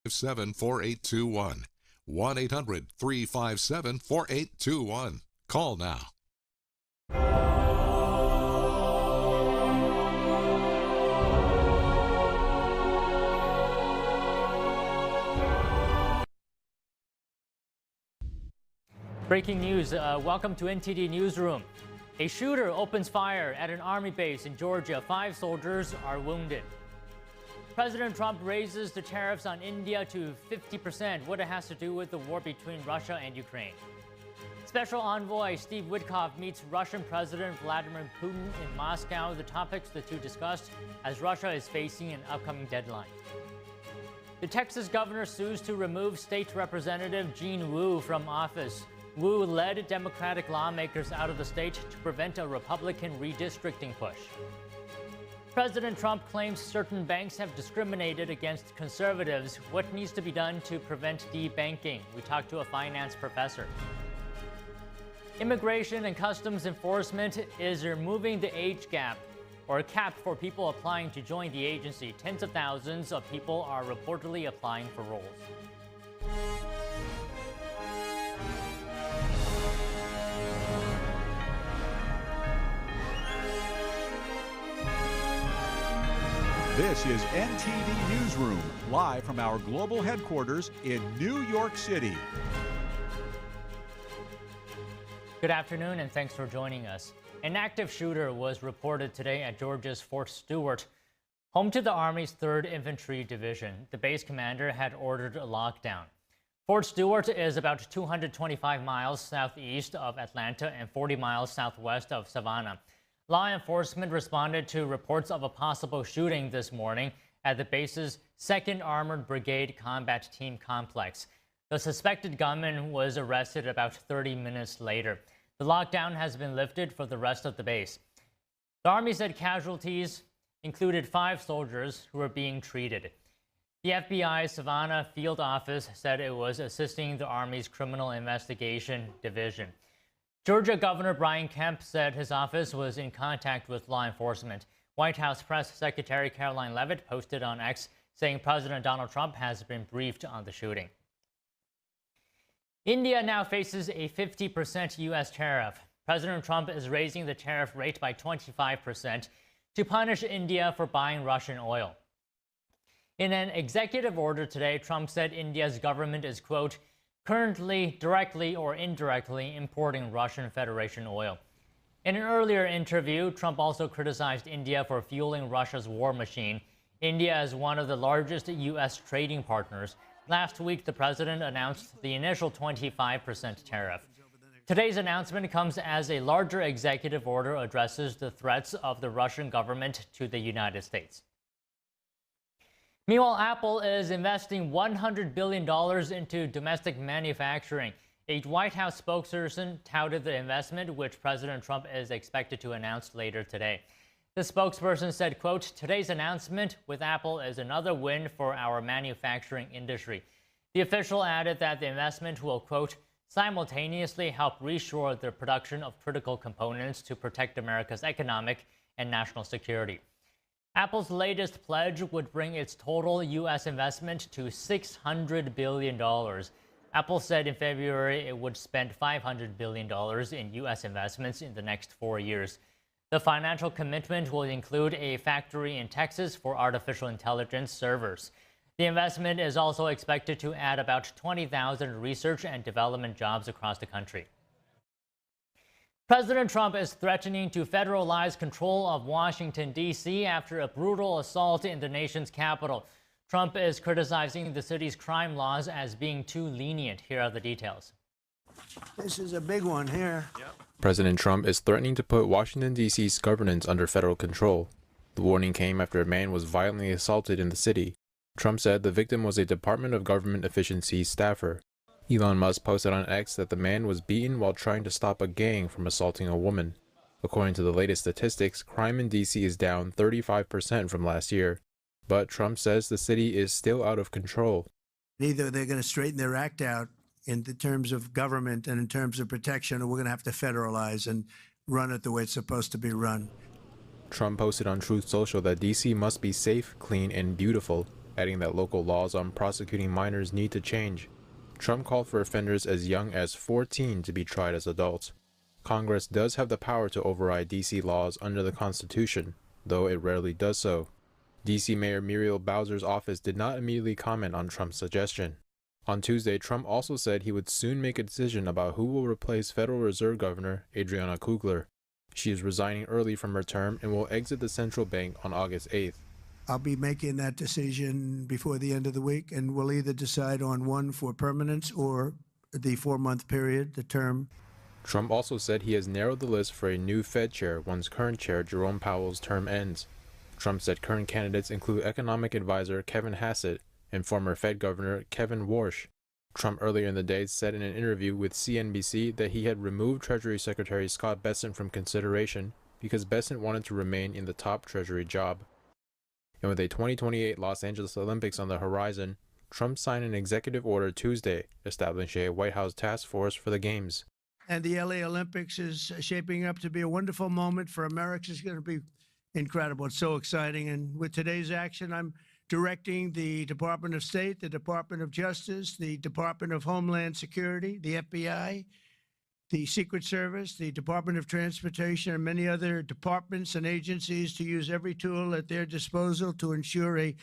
1-800-357-4821. 1-800-357-4821. Call now. Breaking news, welcome to NTD Newsroom. A shooter opens fire at an army base in Georgia. 5 soldiers are wounded. President Trump raises the tariffs on India to 50%. What it has to do with the war between Russia and Ukraine. Special Envoy Steve Witkoff meets Russian President Vladimir Putin in Moscow. The topics the two discussed as Russia is facing an upcoming deadline. The Texas governor sues to remove State Representative Gene Wu from office. Wu led Democratic lawmakers out of the state to prevent a Republican redistricting push. President Trump claims certain banks have discriminated against conservatives. What needs to be done to prevent debanking? We talked to a finance professor. Immigration and Customs Enforcement is removing the age gap or cap for people applying to join the agency. Tens of thousands of people are reportedly applying for roles. This is NTD Newsroom, live from our global headquarters in New York City. Good afternoon, and thanks for joining us. An active shooter was reported today at Georgia's Fort Stewart, home to the Army's 3rd Infantry Division. The base commander had ordered a lockdown. Fort Stewart is about 225 miles southeast of Atlanta and 40 miles southwest of Savannah. Law enforcement responded to reports of a possible shooting this morning at the base's 2nd Armored Brigade Combat Team Complex. The suspected gunman was arrested about 30 minutes later. The lockdown has been lifted for the rest of the base. The Army said casualties included 5 soldiers who are being treated. The FBI's Savannah Field Office said it was assisting the Army's Criminal Investigation Division. Georgia Governor Brian Kemp said his office was in contact with law enforcement. White House Press Secretary Caroline Leavitt posted on X saying President Donald Trump has been briefed on the shooting. India now faces a 50% U.S. tariff. President Trump is raising the tariff rate by 25% to punish India for buying Russian oil. In an executive order today, Trump said India's government is, quote, currently directly or indirectly importing Russian Federation oil. In an earlier interview, Trump also criticized India for fueling Russia's war machine. India is one of the largest U.S. trading partners. Last week, the president announced the initial 25% tariff. Today's announcement comes as a larger executive order addresses the threats of the Russian government to the United States. Meanwhile, Apple is investing $100 billion into domestic manufacturing. A White House spokesperson touted the investment, which President Trump is expected to announce later today. The spokesperson said, quote, today's announcement with Apple is another win for our manufacturing industry. The official added that the investment will, quote, simultaneously help reshore the production of critical components to protect America's economic and national security. Apple's latest pledge would bring its total U.S. investment to $600 billion. Apple said in February it would spend $500 billion in U.S. investments in the next 4 years. The financial commitment will include a factory in Texas for artificial intelligence servers. The investment is also expected to add about 20,000 research and development jobs across the country. President Trump is threatening to federalize control of Washington, D.C. after a brutal assault in the nation's capital. Trump is criticizing the city's crime laws as being too lenient. Here are the details. This is a big one here. President Trump is threatening to put Washington, D.C.'s governance under federal control. The warning came after a man was violently assaulted in the city. Trump said the victim was a Department of Government Efficiency staffer. Elon Musk posted on X that the man was beaten while trying to stop a gang from assaulting a woman. According to the latest statistics, crime in D.C. is down 35% from last year. But Trump says the city is still out of control. Either they're going to straighten their act out in the terms of government and in terms of protection, or we're going to have to federalize and run it the way it's supposed to be run. Trump posted on Truth Social that D.C. must be safe, clean, and beautiful, adding that local laws on prosecuting minors need to change. Trump called for offenders as young as 14 to be tried as adults. Congress does have the power to override D.C. laws under the Constitution, though it rarely does so. D.C. Mayor Muriel Bowser's office did not immediately comment on Trump's suggestion. On Tuesday, Trump also said he would soon make a decision about who will replace Federal Reserve Governor Adriana Kugler. She is resigning early from her term and will exit the central bank on August 8th. I'll be making that decision before the end of the week, and we'll either decide on one for permanence or the 4-month period, the term. Trump also said he has narrowed the list for a new Fed chair once current chair Jerome Powell's term ends. Trump said current candidates include economic advisor Kevin Hassett and former Fed Governor Kevin Warsh. Trump earlier in the day said in an interview with CNBC that he had removed Treasury Secretary Scott Bessent from consideration because Bessent wanted to remain in the top Treasury job. And with a 2028 Los Angeles Olympics on the horizon, Trump signed an executive order Tuesday establishing a White House task force for the Games. And the LA Olympics is shaping up to be a wonderful moment for America. It's going to be incredible. It's so exciting. And with today's action, I'm directing the Department of State, the Department of Justice, the Department of Homeland Security, the FBI, the Secret Service, the Department of Transportation, and many other departments and agencies to use every tool at their disposal to ensure a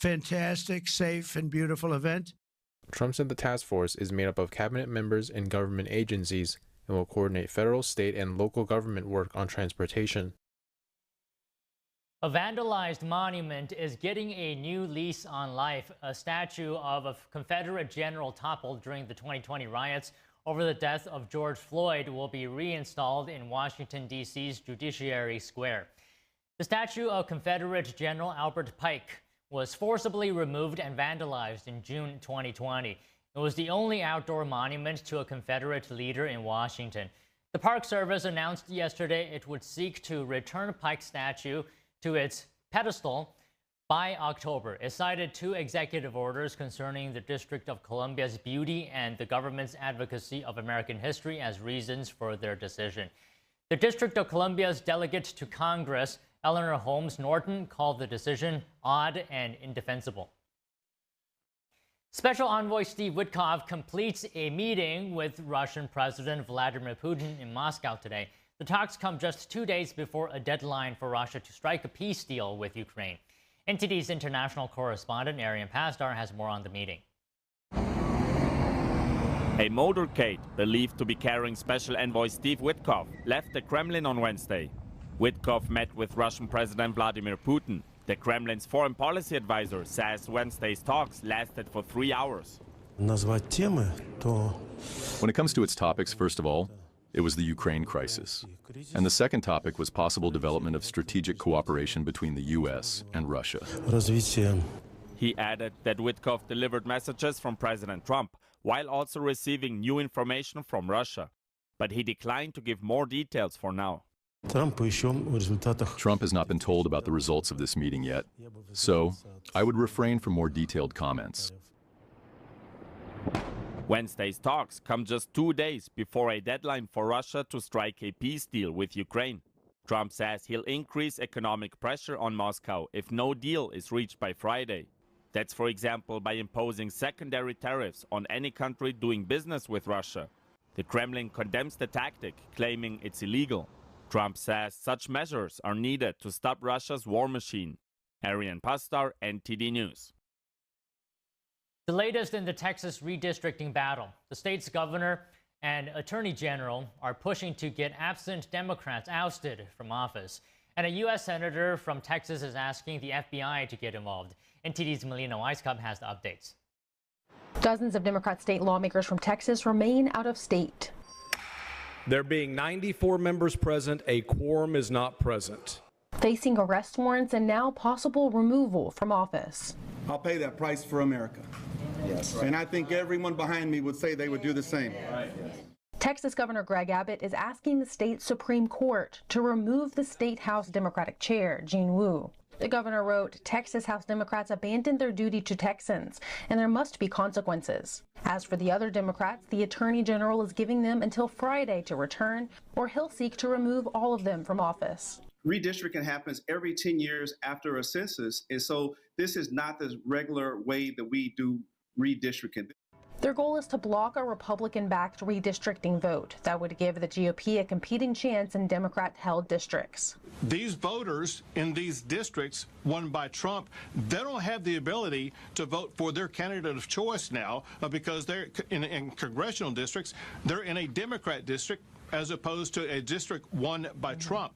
fantastic, safe, and beautiful event. Trump said the task force is made up of cabinet members and government agencies and will coordinate federal, state, and local government work on transportation. A vandalized monument is getting a new lease on life. A statue of a Confederate general toppled during the 2020 riots over the death of George Floyd will be reinstalled in Washington, D.C.'s Judiciary Square. The statue of Confederate General Albert Pike was forcibly removed and vandalized in June 2020. It was the only outdoor monument to a Confederate leader in Washington. The Park Service announced yesterday it would seek to return Pike's statue to its pedestal by October. It cited 2 executive orders concerning the District of Columbia's beauty and the government's advocacy of American history as reasons for their decision. The District of Columbia's delegate to Congress, Eleanor Holmes Norton, called the decision odd and indefensible. Special Envoy Steve Witkoff completes a meeting with Russian President Vladimir Putin in Moscow today. The talks come just 2 days before a deadline for Russia to strike a peace deal with Ukraine. NTD's international correspondent Arian Pasdar has more on the meeting. A motorcade, believed to be carrying Special Envoy Steve Witkoff, left the Kremlin on Wednesday. Witkoff met with Russian President Vladimir Putin. The Kremlin's foreign policy advisor says Wednesday's talks lasted for 3 hours. When it comes to its topics, first of all, it was the Ukraine crisis. And the second topic was possible development of strategic cooperation between the U.S. and Russia. He added that Witkoff delivered messages from President Trump while also receiving new information from Russia. But he declined to give more details for now. Trump has not been told about the results of this meeting yet, so I would refrain from more detailed comments. Wednesday's talks come just 2 days before a deadline for Russia to strike a peace deal with Ukraine. Trump says he'll increase economic pressure on Moscow if no deal is reached by Friday. That's, for example, by imposing secondary tariffs on any country doing business with Russia. The Kremlin condemns the tactic, claiming it's illegal. Trump says such measures are needed to stop Russia's war machine. Arian Pasdar, NTD News. The latest in the Texas redistricting battle. The state's governor and attorney general are pushing to get absent Democrats ousted from office. And a U.S. senator from Texas is asking the FBI to get involved. NTD's Melina Weisskopf has the updates. Dozens of Democrat state lawmakers from Texas remain out of state. There being 94 members present, a quorum is not present. Facing arrest warrants and now possible removal from office. I'll pay that price for America. Yes. And I think everyone behind me would say they would do the same. Right. Texas Governor Greg Abbott is asking the state Supreme Court to remove the state House Democratic chair, Jean Wu. The governor wrote, Texas House Democrats abandoned their duty to Texans, and there must be consequences. As for the other Democrats, the Attorney General is giving them until Friday to return, or he'll seek to remove all of them from office. redistricting happens every 10 years after a census. And so this is not the regular way that we do redistricting. Their goal is to block a Republican-backed redistricting vote that would give the GOP a competing chance in Democrat-held districts. These voters in these districts won by Trump, they don't have the ability to vote for their candidate of choice now because they're in congressional districts. They're in a Democrat district as opposed to a district won by Trump.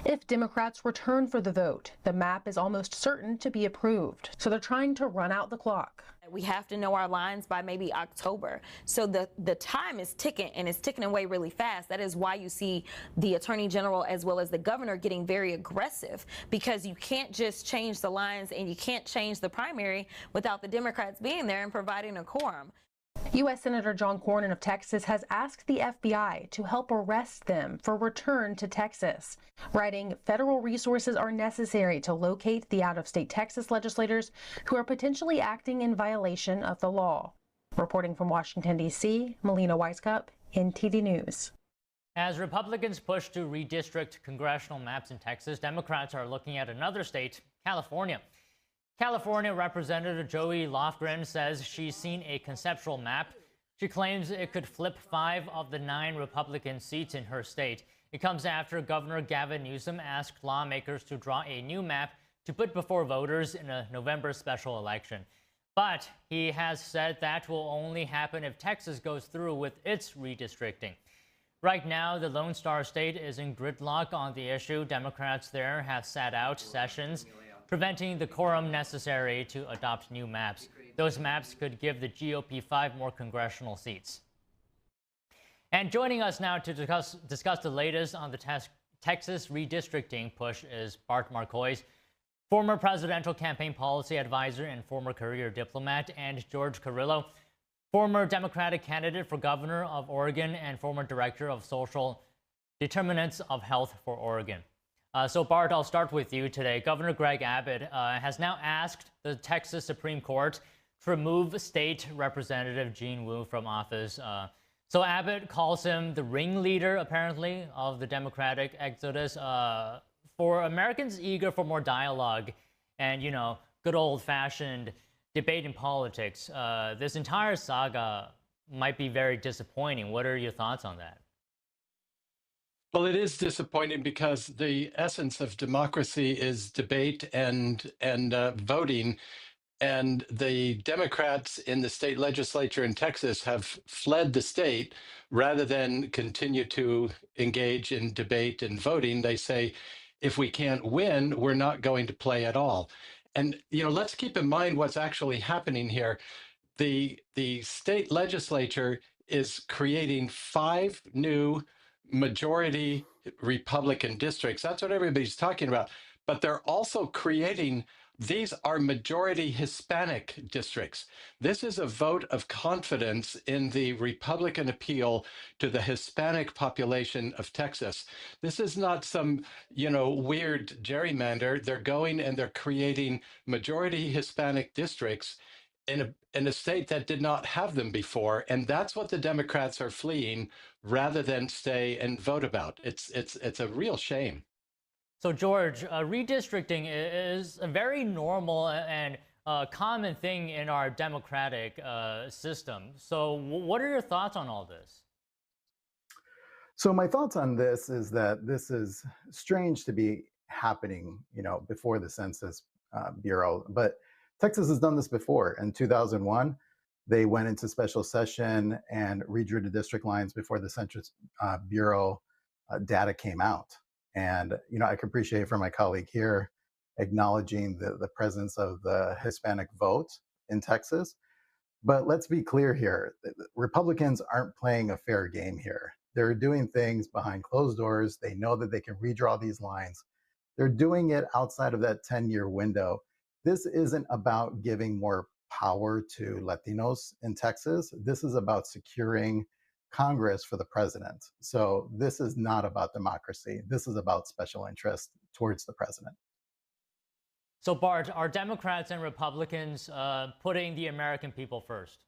If Democrats return for the vote, the map is almost certain to be approved. So they're trying to run out the clock. We have to know our lines by maybe October. So the time is ticking, and it's ticking away really fast. That is why you see the Attorney General as well as the governor getting very aggressive, because you can't just change the lines and you can't change the primary without the Democrats being there and providing a quorum. U.S. Senator John Cornyn of Texas has asked the FBI to help arrest them for return to Texas, writing federal resources are necessary to locate the out-of-state Texas legislators who are potentially acting in violation of the law. Reporting from Washington, D.C., Melina Weiskup, NTD News. As Republicans push to redistrict congressional maps in Texas, Democrats are looking at another state, California. California Representative Joey Lofgren says she's seen a conceptual map. She claims it could flip 5 of the 9 Republican seats in her state. It comes after Governor Gavin Newsom asked lawmakers to draw a new map to put before voters in a November special election. But he has said that will only happen if Texas goes through with its redistricting. Right now, the Lone Star State is in gridlock on the issue. Democrats there have sat out sessions, preventing the quorum necessary to adopt new maps. Those maps could give the GOP 5 more congressional seats. And joining us now to discuss the latest on the Texas redistricting push is Bart Marcois, former presidential campaign policy advisor and former career diplomat, and George Carrillo, former Democratic candidate for governor of Oregon and former director of social determinants of health for Oregon. So Bart, I'll start with you today. Governor Greg Abbott has now asked the Texas Supreme Court to remove State Representative Gene Wu from office. So Abbott calls him the ringleader, apparently, of the Democratic exodus. For Americans eager for more dialogue and, you know, good old-fashioned debate in politics, this entire saga might be very disappointing. What are your thoughts on that? Well, it is disappointing because the essence of democracy is debate and voting. And the Democrats in the state legislature in Texas have fled the state rather than continue to engage in debate and voting. They say, if we can't win, we're not going to play at all. And, you know, let's keep in mind what's actually happening here. The state legislature is creating 5 new majority Republican districts. That's what everybody's talking about. But they're also creating, these are majority Hispanic districts. This is a vote of confidence in the Republican appeal to the Hispanic population of Texas. This is not some, you know, weird gerrymander. They're going and they're creating majority Hispanic districts in a state that did not have them before, and that's what the Democrats are fleeing rather than stay and vote about. It's a real shame. So George, redistricting is a very normal and common thing in our democratic system. So what are your thoughts on all this? So my thoughts on this is that this is strange to be happening, you know, before the Census Bureau, but Texas has done this before. In 2001, they went into special session and redrew the district lines before the Census Bureau data came out. And, you know, I can appreciate from my colleague here acknowledging the presence of the Hispanic vote in Texas. But let's be clear here. Republicans aren't playing a fair game here. They're doing things behind closed doors. They know that they can redraw these lines. They're doing it outside of that 10-year window. This isn't about giving more power to Latinos in Texas. This is about securing Congress for the president. So this is not about democracy. This is about special interest towards the president. So Bart, are Democrats and Republicans putting the American people first?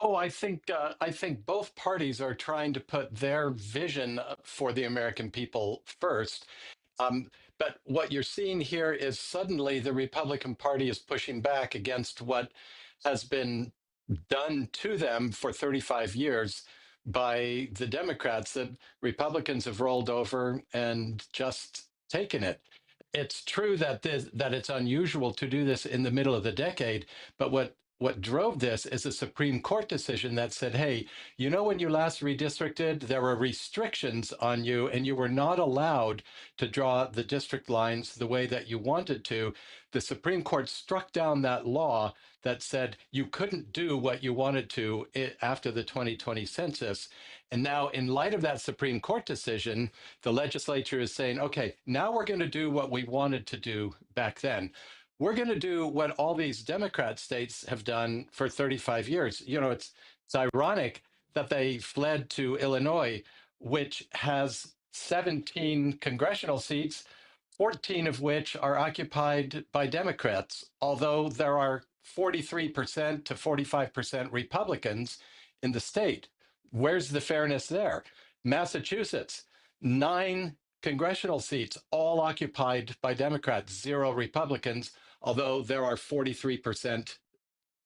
Oh, I think both parties are trying to put their vision for the American people first. But what you're seeing here is suddenly the Republican Party is pushing back against what has been done to them for 35 years by the Democrats, that Republicans have rolled over and just taken it. It's true that that it's unusual to do this in the middle of the decade, but what drove this is a Supreme Court decision that said, hey, you know, when you last redistricted, there were restrictions on you and you were not allowed to draw the district lines the way that you wanted to. The Supreme Court struck down that law that said you couldn't do what you wanted to after the 2020 census. And now, in light of that Supreme Court decision, the legislature is saying, okay, now we're going to do what we wanted to do back then. We're going to do what all these Democrat states have done for 35 years. You know, it's ironic that they fled to Illinois, which has 17 congressional seats, 14 of which are occupied by Democrats, although there are 43% to 45% Republicans in the state. Where's the fairness there? Massachusetts, 9 congressional seats, all occupied by Democrats, 0 Republicans, although there are 43%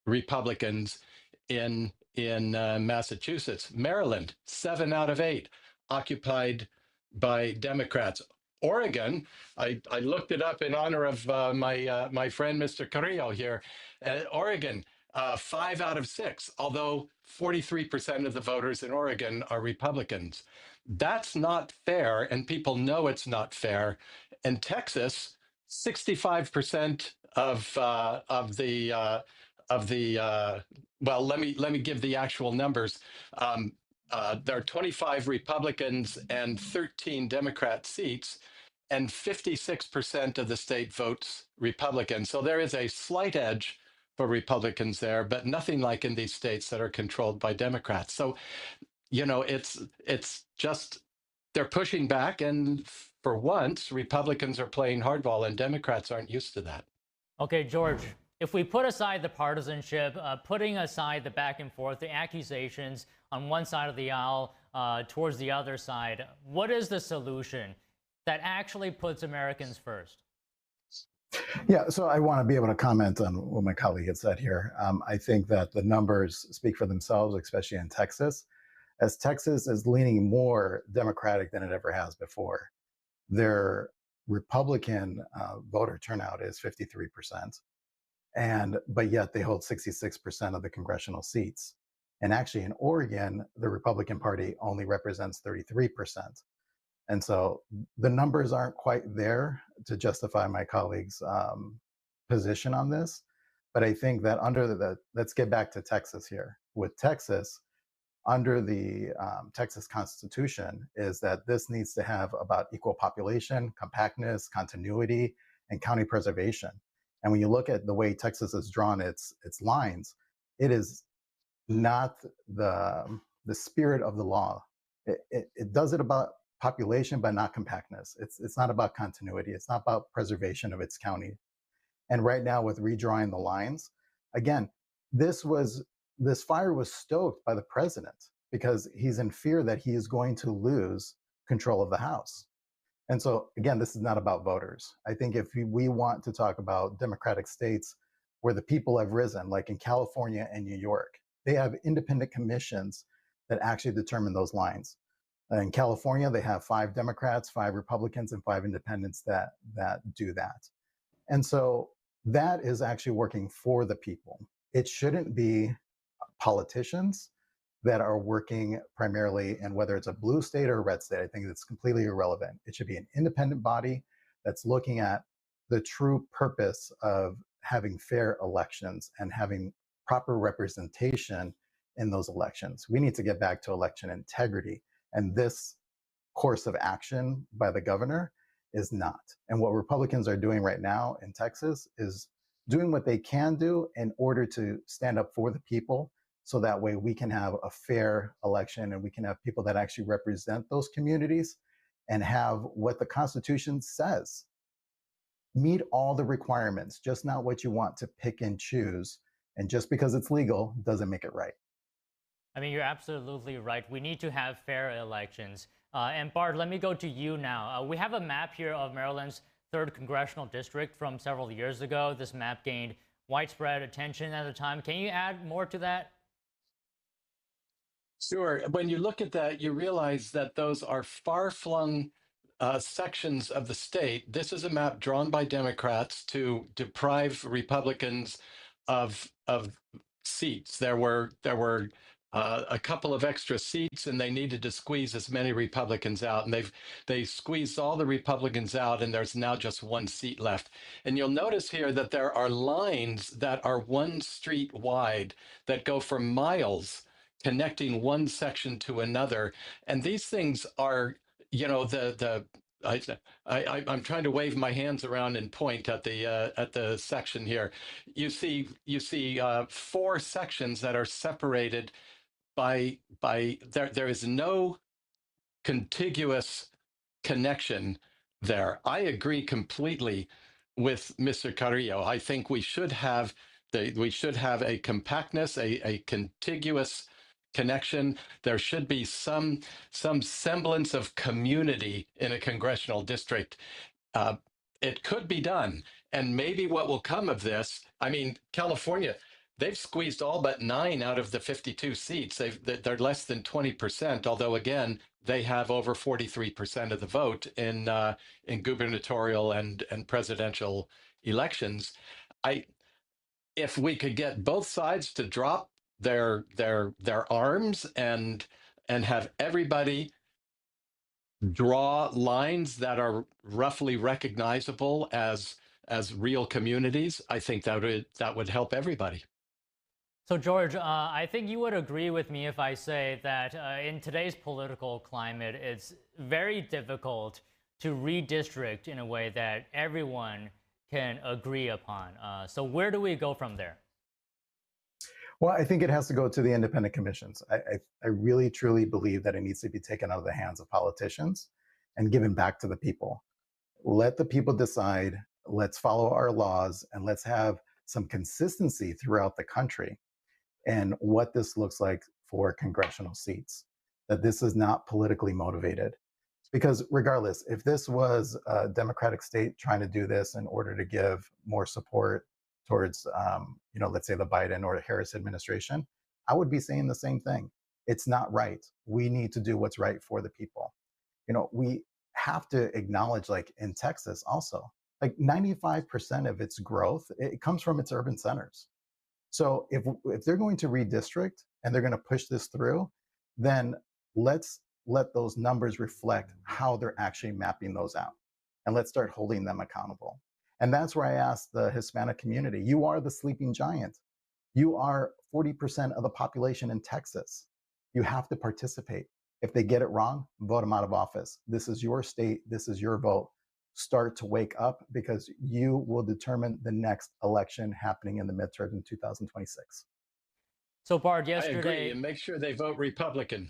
Republicans in Massachusetts. Maryland, 7 out of 8 occupied by Democrats. Oregon, I looked it up in honor of my friend Mr. Carrillo here. Oregon, 5 out of 6, although 43% of the voters in Oregon are Republicans. That's not fair, and people know it's not fair. And Texas, 65% of the well, let me give the actual numbers. There are 25 Republicans and 13 Democrat seats, and 56% of the state votes Republican. So there is a slight edge for Republicans there, but nothing like in these states that are controlled by Democrats. So, you know, it's just they're pushing back, and for once, Republicans are playing hardball, and Democrats aren't used to that. Okay, George, if we put aside the partisanship, putting aside the back and forth, the accusations on one side of the aisle towards the other side, what is the solution that actually puts Americans first? Yeah, so I want to be able to comment on what my colleague had said here. I think that the numbers speak for themselves, especially in Texas, as Texas is leaning more Democratic than it ever has before. Their Republican voter turnout is 53%, but yet they hold 66% of the congressional seats. And actually in Oregon, the Republican Party only represents 33%. And so the numbers aren't quite there to justify my colleague's position on this. But I think that let's get back to Texas here. With Texas, under the Texas Constitution, is that this needs to have about equal population, compactness, continuity, and county preservation. And when you look at the way Texas has drawn its lines, it is not the spirit of the law. It does it about population, but not compactness. It's not about continuity. It's not about preservation of its county. And right now, with redrawing the lines, again, this fire was stoked by the president because he's in fear that he is going to lose control of the House. And so, again, this is not about voters. I think if we want to talk about Democratic states where the people have risen, like in California and New York, they have independent commissions that actually determine those lines. In California, they have 5 Democrats, 5 Republicans, and 5 independents that do that. And so that is actually working for the people. It shouldn't be politicians that are working primarily in whether it's a blue state or a red state. I think it's completely irrelevant. It should be an independent body that's looking at the true purpose of having fair elections and having proper representation in those elections. We need to get back to election integrity. And this course of action by the governor is not. And what Republicans are doing right now in Texas is doing what they can do in order to stand up for the people, so that way we can have a fair election and we can have people that actually represent those communities and have what the Constitution says. Meet all the requirements, just not what you want to pick and choose. And just because it's legal doesn't make it right. I mean, you're absolutely right. We need to have fair elections. And Bart, let me go to you now. We have a map here of Maryland's 3rd Congressional District from several years ago. This map gained widespread attention at the time. Can you add more to that? Sure. When you look at that, you realize that those are far-flung sections of the state. This is a map drawn by Democrats to deprive Republicans of seats. There were a couple of extra seats, and they needed to squeeze as many Republicans out. And they squeezed all the Republicans out, and there's now just 1 seat left. And you'll notice here that there are lines that are 1 street wide that go for miles, connecting one section to another. And these things are, you know, I'm trying to wave my hands around and point at the section here. You see 4 sections that are separated by there is no contiguous connection there. I agree completely with Mr. Carrillo. I think we should have a compactness, a contiguous connection. There should be some semblance of community in a congressional district. It could be done. And maybe what will come of this, I mean, California, they've squeezed all but 9 out of the 52 seats. They're less than 20%, although again, they have over 43% of the vote in gubernatorial and presidential elections. If we could get both sides to drop their arms and have everybody draw lines that are roughly recognizable as real communities, I think that would help everybody. So, George, I think you would agree with me if I say that in today's political climate, it's very difficult to redistrict in a way that everyone can agree upon. So where do we go from there? Well, I think it has to go to the independent commissions. I really, truly believe that it needs to be taken out of the hands of politicians and given back to the people. Let the people decide. Let's follow our laws, and let's have some consistency throughout the country and what this looks like for congressional seats, that this is not politically motivated. Because regardless, if this was a Democratic state trying to do this in order to give more support towards, let's say the Biden or Harris administration, I would be saying the same thing. It's not right. We need to do what's right for the people. We have to acknowledge, like in Texas also, like 95% of its growth, it comes from its urban centers. So if they're going to redistrict and they're going to push this through, then let's let those numbers reflect how they're actually mapping those out. And let's start holding them accountable. And that's where I asked the Hispanic community, you are the sleeping giant. You are 40% of the population in Texas. You have to participate. If they get it wrong, vote them out of office. This is your state. This is your vote. Start to wake up, because you will determine the next election happening in the midterms in 2026. So Bart, yesterday... I agree, and make sure they vote Republican.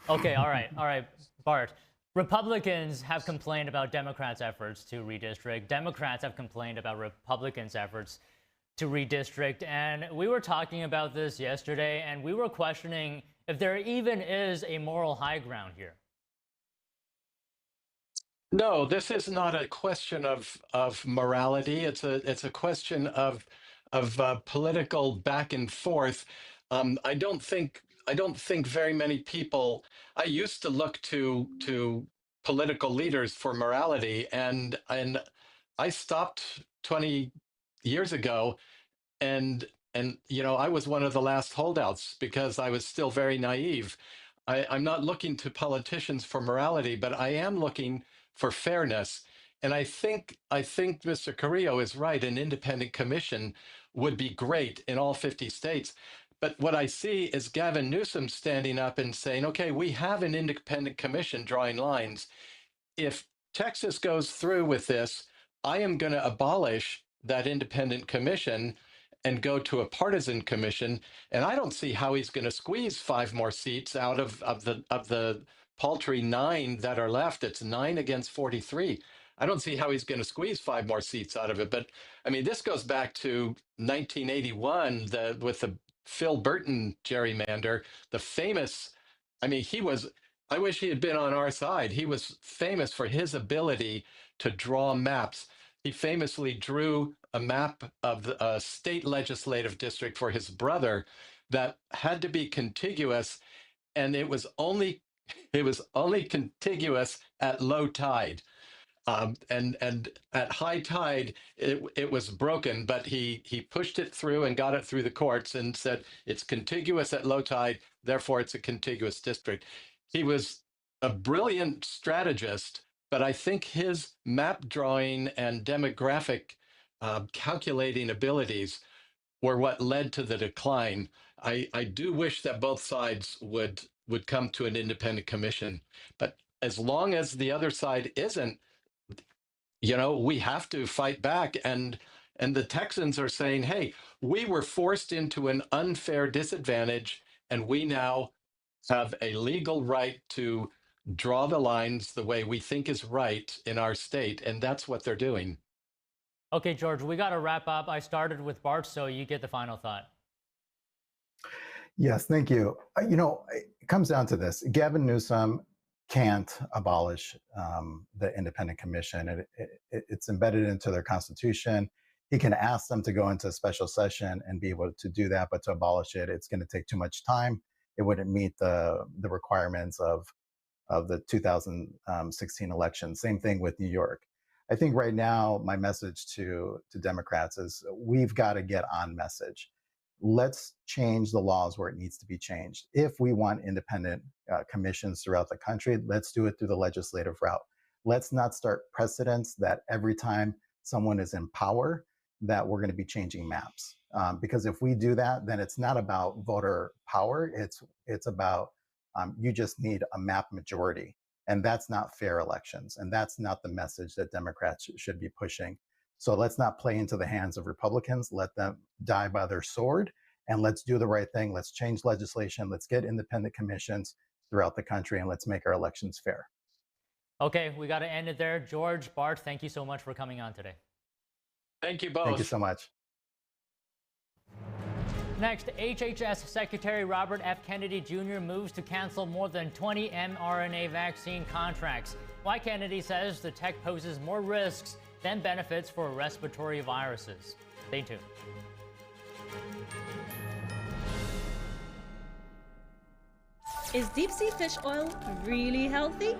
Okay, all right, Bart. Republicans have complained about Democrats' efforts to redistrict. Democrats have complained about Republicans' efforts to redistrict. And we were talking about this yesterday, and we were questioning if there even is a moral high ground here. No, this is not a question of morality. It's a question of political back and forth. I don't think very many people. I used to look to political leaders for morality, and I stopped 20 years ago, and I was one of the last holdouts because I was still very naive. I'm not looking to politicians for morality, but I am looking for fairness. And I think Mr. Carrillo is right. An independent commission would be great in all 50 states. But what I see is Gavin Newsom standing up and saying, okay, we have an independent commission drawing lines. If Texas goes through with this, I am going to abolish that independent commission and go to a partisan commission. And I don't see how he's going to squeeze 5 more seats out of the paltry 9 that are left. It's 9 against 43. I don't see how he's going to squeeze 5 more seats out of it. But I mean, this goes back to 1981 with Phil Burton gerrymander, the famous, I mean, I wish he had been on our side. He was famous for his ability to draw maps. He famously drew a map of a state legislative district for his brother that had to be contiguous, and it was only contiguous at low tide. And at high tide, it was broken, but he pushed it through and got it through the courts and said it's contiguous at low tide, therefore it's a contiguous district. He was a brilliant strategist, but I think his map drawing and demographic calculating abilities were what led to the decline. I do wish that both sides would come to an independent commission, but as long as the other side isn't, we have to fight back. And the Texans are saying, hey, we were forced into an unfair disadvantage, and we now have a legal right to draw the lines the way we think is right in our state. And that's what they're doing. Okay, George, we got to wrap up. I started with Bart, so you get the final thought. Yes, thank you. It comes down to this. Gavin Newsom can't abolish the independent commission. It's embedded into their constitution. He can ask them to go into a special session and be able to do that, but to abolish it, it's going to take too much time. It wouldn't meet the requirements of the 2016 election. Same thing with New York. I think right now my message to Democrats is we've got to get on message. Let's change the laws where it needs to be changed. If we want independent commissions throughout the country, let's do it through the legislative route. Let's not start precedents that every time someone is in power, that we're going to be changing maps. Because if we do that, then it's not about voter power. It's about you just need a map majority. And that's not fair elections. And that's not the message that Democrats should be pushing. So let's not play into the hands of Republicans. Let them die by their sword. And let's do the right thing. Let's change legislation. Let's get independent commissions throughout the country. And let's make our elections fair. Okay, we got to end it there. George, Bart, thank you so much for coming on today. Thank you both. Thank you so much. Next, HHS Secretary Robert F. Kennedy Jr. moves to cancel more than 20 mRNA vaccine contracts. Why Kennedy says the tech poses more risks than benefits for respiratory viruses. Stay tuned. Is deep-sea fish oil really healthy?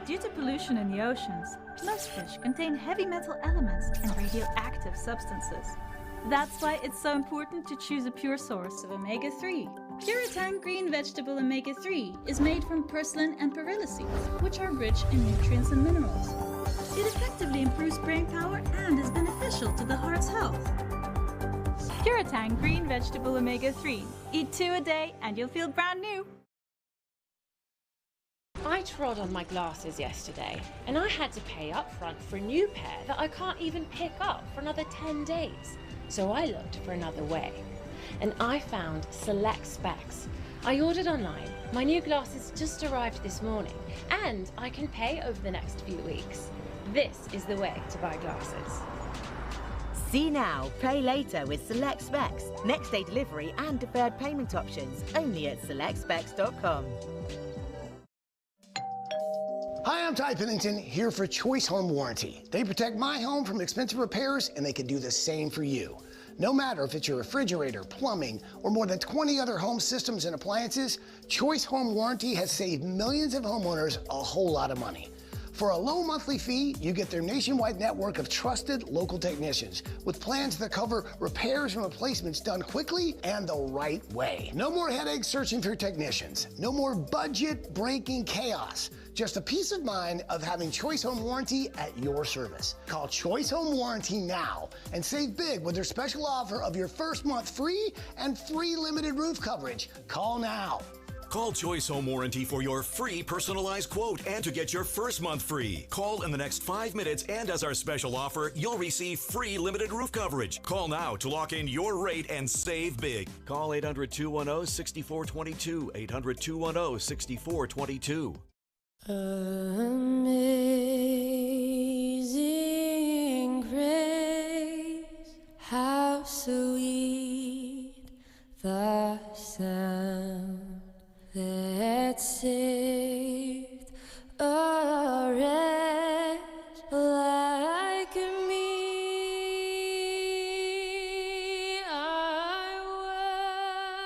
Due to pollution in the oceans, most fish contain heavy metal elements and radioactive substances. That's why it's so important to choose a pure source of omega-3. Puritan Green Vegetable Omega-3 is made from purslane and perilla seeds, which are rich in nutrients and minerals. It effectively improves brain power and is beneficial to the heart's health. Puritan Green Vegetable Omega-3. Eat 2 a day and you'll feel brand new. I trod on my glasses yesterday, and I had to pay up front for a new pair that I can't even pick up for another 10 days. So I looked for another way, and I found Select Specs. I ordered online. My new glasses just arrived this morning, and I can pay over the next few weeks. This is the way to buy glasses. See now, pay later with Select Specs. Next day delivery and deferred payment options only at selectspecs.com. Hi, I'm Ty Pennington, here for Choice Home Warranty. They protect my home from expensive repairs, and they can do the same for you. No matter if it's your refrigerator, plumbing, or more than 20 other home systems and appliances, Choice Home Warranty has saved millions of homeowners a whole lot of money. For a low monthly fee, you get their nationwide network of trusted local technicians with plans that cover repairs and replacements done quickly and the right way. No more headaches searching for technicians. No more budget-breaking chaos. Just a peace of mind of having Choice Home Warranty at your service. Call Choice Home Warranty now and save big with their special offer of your first month free and free limited roof coverage. Call now. Call Choice Home Warranty for your free personalized quote and to get your first month free. Call in the next 5 minutes, and as our special offer, you'll receive free limited roof coverage. Call now to lock in your rate and save big. Call 800-210-6422. 800-210-6422. Amazing grace, how sweet the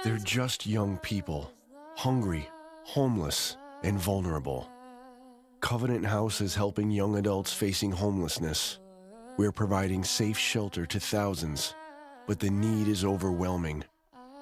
They're just young people, hungry, homeless, and vulnerable. Covenant House is helping young adults facing homelessness. We're providing safe shelter to thousands, but the need is overwhelming.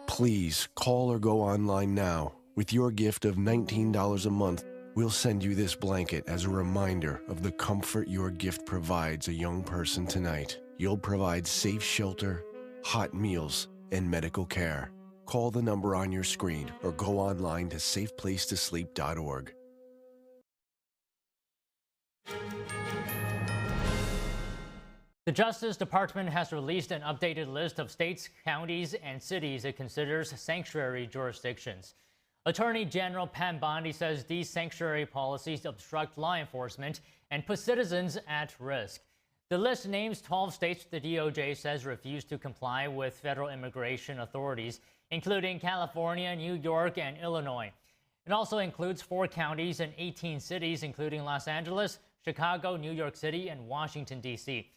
Please call or go online now. With your gift of $19 a month, we'll send you this blanket as a reminder of the comfort your gift provides a young person tonight. You'll provide safe shelter, hot meals, and medical care. Call the number on your screen or go online to safeplacetosleep.org. The Justice Department has released an updated list of states, counties, and cities it considers sanctuary jurisdictions. Attorney General Pam Bondi says these sanctuary policies obstruct law enforcement and put citizens at risk. The list names 12 states the DOJ says refuse to comply with federal immigration authorities, including California, New York, and Illinois. It also includes 4 counties and 18 cities, including Los Angeles, Chicago, New York City, and Washington, D.C.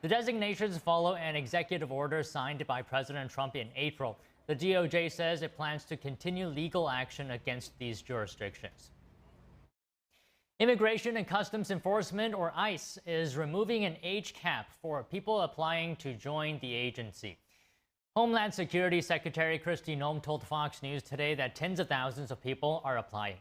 The designations follow an executive order signed by President Trump in April. The DOJ says it plans to continue legal action against these jurisdictions. Immigration and Customs Enforcement, or ICE, is removing an age cap for people applying to join the agency. Homeland Security Secretary Kristi Noem told Fox News today that tens of thousands of people are applying.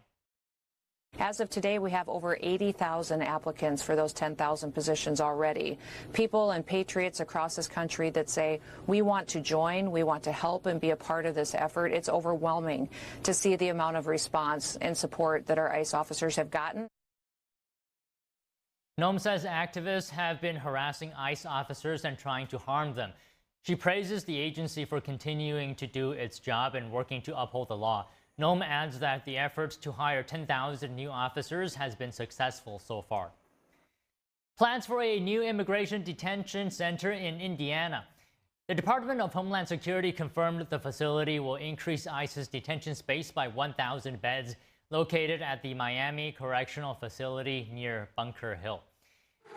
As of today, we have over 80,000 applicants for those 10,000 positions already. People and patriots across this country that say, we want to join, we want to help and be a part of this effort. It's overwhelming to see the amount of response and support that our ICE officers have gotten. Noem says activists have been harassing ICE officers and trying to harm them. She praises the agency for continuing to do its job and working to uphold the law. Noem adds that the efforts to hire 10,000 new officers has been successful so far. Plans for a new immigration detention center in Indiana. The Department of Homeland Security confirmed the facility will increase ICE's detention space by 1,000 beds, located at the Miami Correctional Facility near Bunker Hill.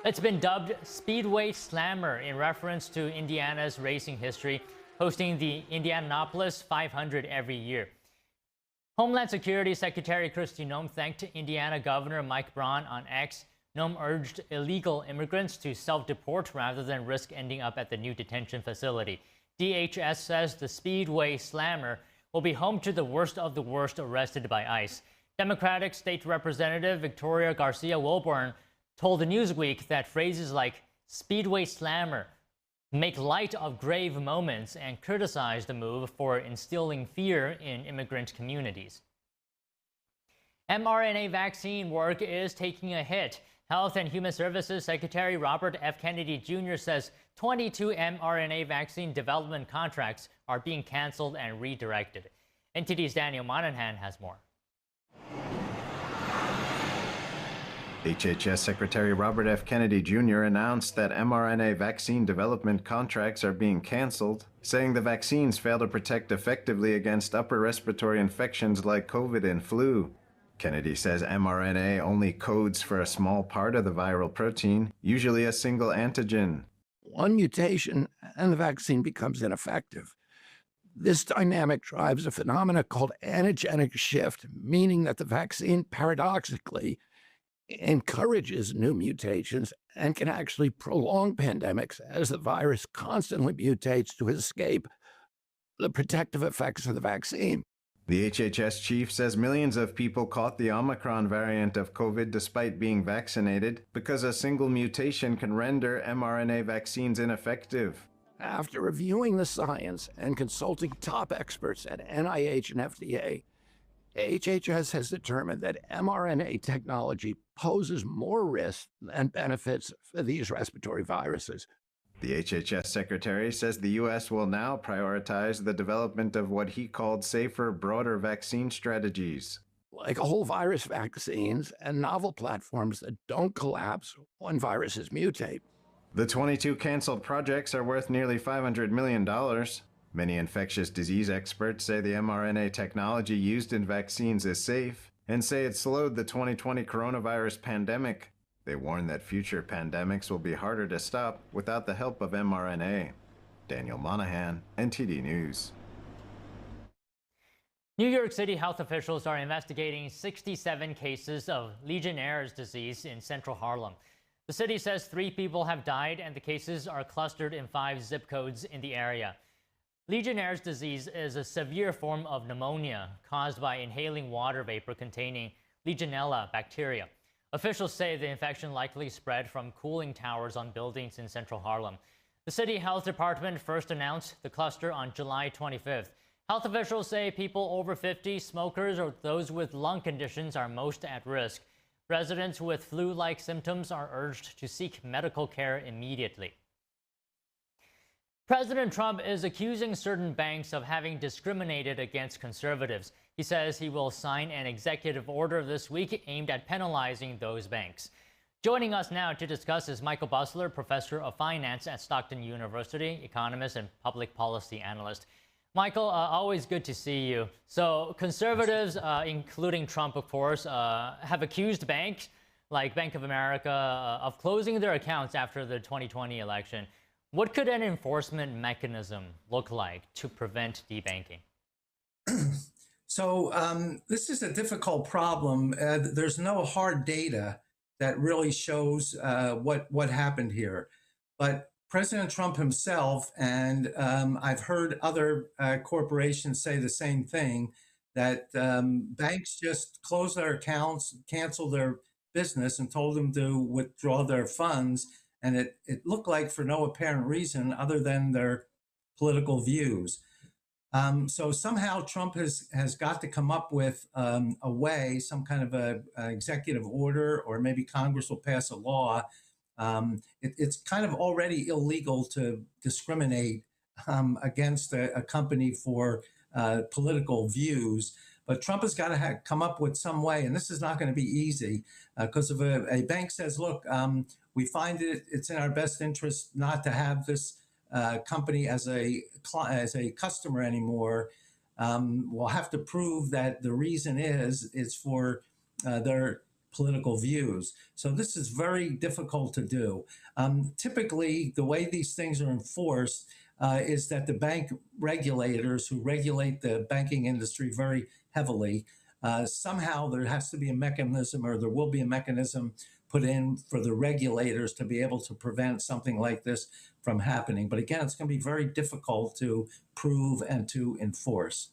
It's been dubbed Speedway Slammer in reference to Indiana's racing history, hosting the Indianapolis 500 every year. Homeland Security Secretary Kristi Noem thanked Indiana Governor Mike Braun on X. Noem urged illegal immigrants to self-deport rather than risk ending up at the new detention facility. DHS says the Speedway Slammer will be home to the worst of the worst arrested by ICE. Democratic State Representative Victoria Garcia-Wilburn told Newsweek that phrases like Speedway Slammer make light of grave moments and criticize the move for instilling fear in immigrant communities. mRNA vaccine work is taking a hit. Health and Human Services Secretary Robert F. Kennedy Jr. says 22 mRNA vaccine development contracts are being canceled and redirected. NTD's Daniel Monahan has more. HHS Secretary Robert F. Kennedy Jr. announced that mRNA vaccine development contracts are being canceled, saying the vaccines fail to protect effectively against upper respiratory infections like COVID and flu. Kennedy says mRNA only codes for a small part of the viral protein, usually a single antigen. One mutation and the vaccine becomes ineffective. This dynamic drives a phenomenon called antigenic shift, meaning that the vaccine paradoxically encourages new mutations and can actually prolong pandemics as the virus constantly mutates to escape the protective effects of the vaccine. The HHS chief says millions of people caught the Omicron variant of COVID despite being vaccinated because a single mutation can render mRNA vaccines ineffective. After reviewing the science and consulting top experts at NIH and FDA, HHS has determined that mRNA technology poses more risks than benefits for these respiratory viruses. The HHS secretary says the U.S. will now prioritize the development of what he called safer, broader vaccine strategies. Like whole virus vaccines and novel platforms that don't collapse when viruses mutate. The 22 canceled projects are worth nearly $500 million. Many infectious disease experts say the mRNA technology used in vaccines is safe and say it slowed the 2020 coronavirus pandemic. They warn that future pandemics will be harder to stop without the help of mRNA. Daniel Monahan, NTD News. New York City health officials are investigating 67 cases of Legionnaire's disease in central Harlem. The city says 3 people have died and the cases are clustered in 5 zip codes in the area. Legionnaire's disease is a severe form of pneumonia caused by inhaling water vapor containing Legionella bacteria. Officials say the infection likely spread from cooling towers on buildings in central Harlem. The city health department first announced the cluster on July 25th. Health officials say people over 50, smokers, or those with lung conditions are most at risk. Residents with flu-like symptoms are urged to seek medical care immediately. President Trump is accusing certain banks of having discriminated against conservatives. He says he will sign an executive order this week aimed at penalizing those banks. Joining us now to discuss is Michael Busler, professor of finance at Stockton University, economist and public policy analyst. Michael, always good to see you. So conservatives, including Trump, of course, have accused banks like Bank of America of closing their accounts after the 2020 election. What could an enforcement mechanism look like to prevent debanking? So this is a difficult problem. There's no hard data that really shows what happened here. But President Trump himself, and I've heard other corporations say the same thing, that banks just closed their accounts, canceled their business, and told them to withdraw their funds. And it looked like for no apparent reason other than their political views. So somehow Trump has got to come up with a way, some kind of an executive order, or maybe Congress will pass a law. It's kind of already illegal to discriminate against a company for political views. But Trump has got to come up with some way, and this is not going to be easy, because if a bank says, look, we find it's in our best interest not to have this company as a customer anymore, we'll have to prove that the reason is for their political views. So this is very difficult to do. Typically, the way these things are enforced is that the bank regulators who regulate the banking industry very heavily, somehow there has to be a mechanism, or there will be a mechanism put in for the regulators to be able to prevent something like this from happening. But again, it's going to be very difficult to prove and to enforce.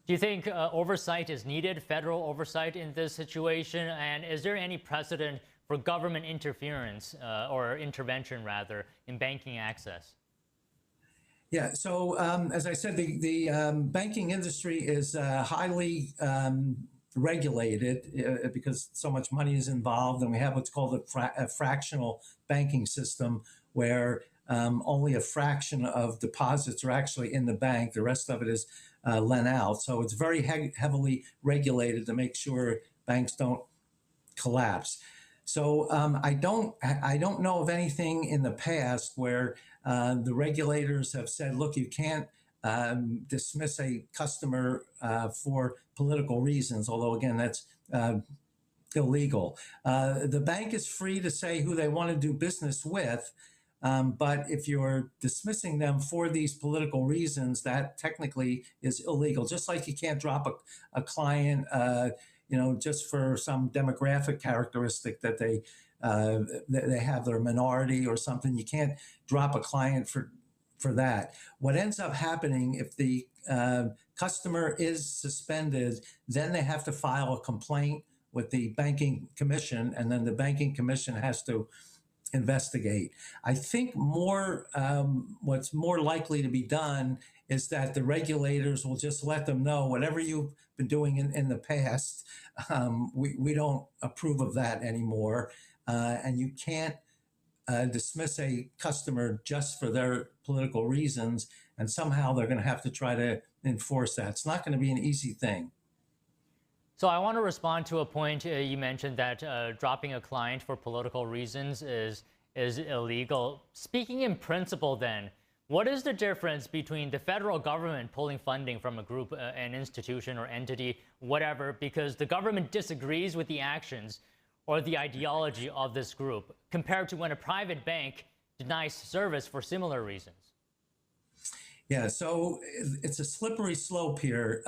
Do you think oversight is needed, federal oversight in this situation? And is there any precedent for government interference or intervention, rather, in banking access? Yeah, so as I said, the banking industry is highly regulated because so much money is involved, and we have what's called a fractional banking system, where only a fraction of deposits are actually in the bank. The rest of it is lent out. So it's very heavily regulated to make sure banks don't collapse. So I don't know of anything in the past where the regulators have said, look, you can't dismiss a customer for political reasons, although again, that's illegal. The bank is free to say who they want to do business with, but if you're dismissing them for these political reasons, that technically is illegal. Just like you can't drop a client, just for some demographic characteristic that they have their minority or something. You can't drop a client for that. What ends up happening if the customer is suspended, then they have to file a complaint with the banking commission, and then the banking commission has to investigate. I think what's more likely to be done is that the regulators will just let them know, whatever you've been doing in the past, we don't approve of that anymore. And you can't dismiss a customer just for their political reasons, and somehow they're going to have to try to enforce that. It's not going to be an easy thing. So I want to respond to a point you mentioned, that dropping a client for political reasons is illegal. Speaking in principle, then, what is the difference between the federal government pulling funding from a group, an institution or entity, whatever, because the government disagrees with the actions or the ideology of this group, compared to when a private bank denies service for similar reasons? Yeah, so it's a slippery slope here.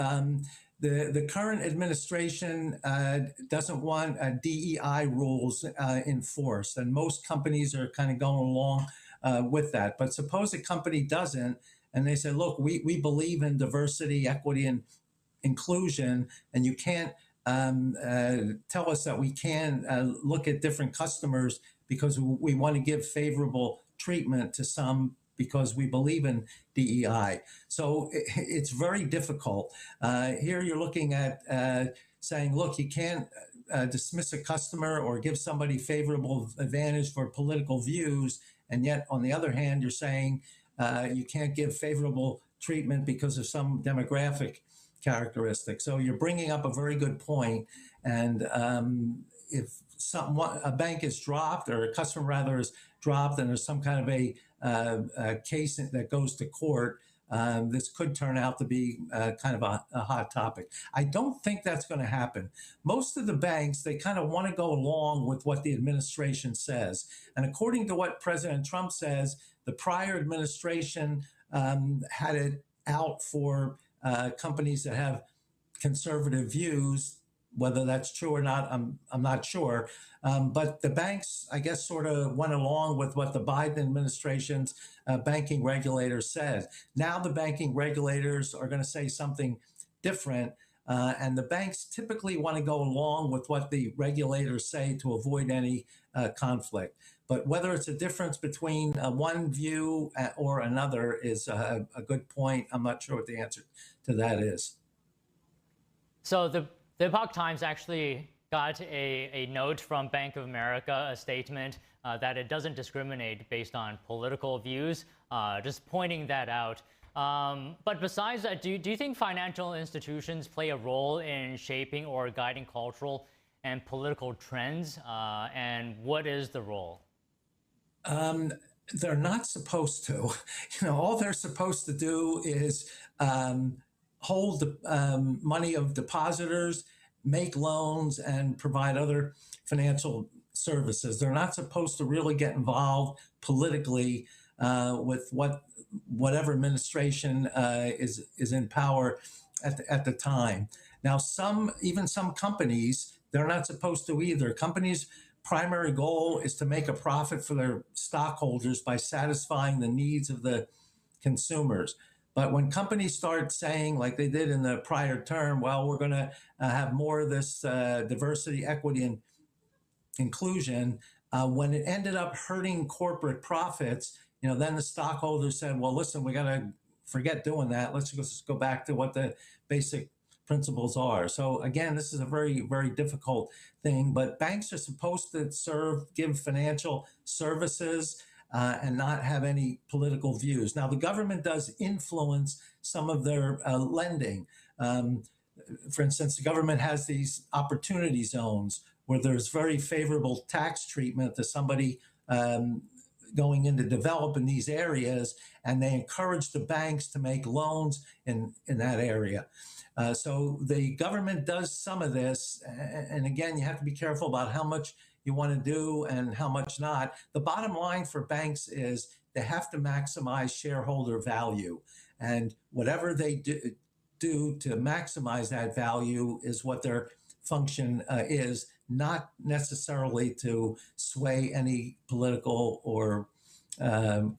The current administration doesn't want DEI rules enforced, and most companies are kind of going along with that. But suppose a company doesn't, and they say, look, we believe in diversity, equity, and inclusion, and you can't tell us that we can look at different customers because we want to give favorable treatment to some because we believe in DEI. So it's very difficult. Here you're looking at saying, look, you can't dismiss a customer or give somebody favorable advantage for political views. And yet, on the other hand, you're saying you can't give favorable treatment because of some demographic characteristic. So you're bringing up a very good point. And if a bank is dropped, or a customer rather is dropped, and there's some kind of a case that goes to court, this could turn out to be kind of a hot topic. I don't think that's going to happen. Most of the banks, they kind of want to go along with what the administration says. And according to what President Trump says, the prior administration had it out for companies that have conservative views. Whether that's true or not, I'm not sure. But the banks, I guess, sort of went along with what the Biden administration's banking regulators said. Now the banking regulators are going to say something different. And the banks typically want to go along with what the regulators say to avoid any conflict. But whether it's a difference between one view or another is a good point. I'm not sure what the answer to that is. So the Epoch Times actually got a note from Bank of America, a statement that it doesn't discriminate based on political views, just pointing that out. But besides that, do you think financial institutions play a role in shaping or guiding cultural and political trends? And what is the role? They're not supposed to. All they're supposed to do is hold the money of depositors, make loans, and provide other financial services. They're not supposed to really get involved politically with whatever administration is in power at the time. Now, even some companies, they're not supposed to either. Companies' primary goal is to make a profit for their stockholders by satisfying the needs of the consumers. But when companies start saying, like they did in the prior term, well, we're going to have more of this diversity, equity, and inclusion, when it ended up hurting corporate profits, then the stockholders said, well, listen, we got to forget doing that. Let's just go back to what the basic principles are. So again, this is a very, very difficult thing, but banks are supposed to give financial services and not have any political views. Now, the government does influence some of their lending. For instance, the government has these opportunity zones where there's very favorable tax treatment to somebody going in to develop in these areas, and they encourage the banks to make loans in that area. So the government does some of this, and again, you have to be careful about how much you want to do and how much not. The bottom line for banks is they have to maximize shareholder value, and whatever they do to maximize that value is what their function is, not necessarily to sway any political or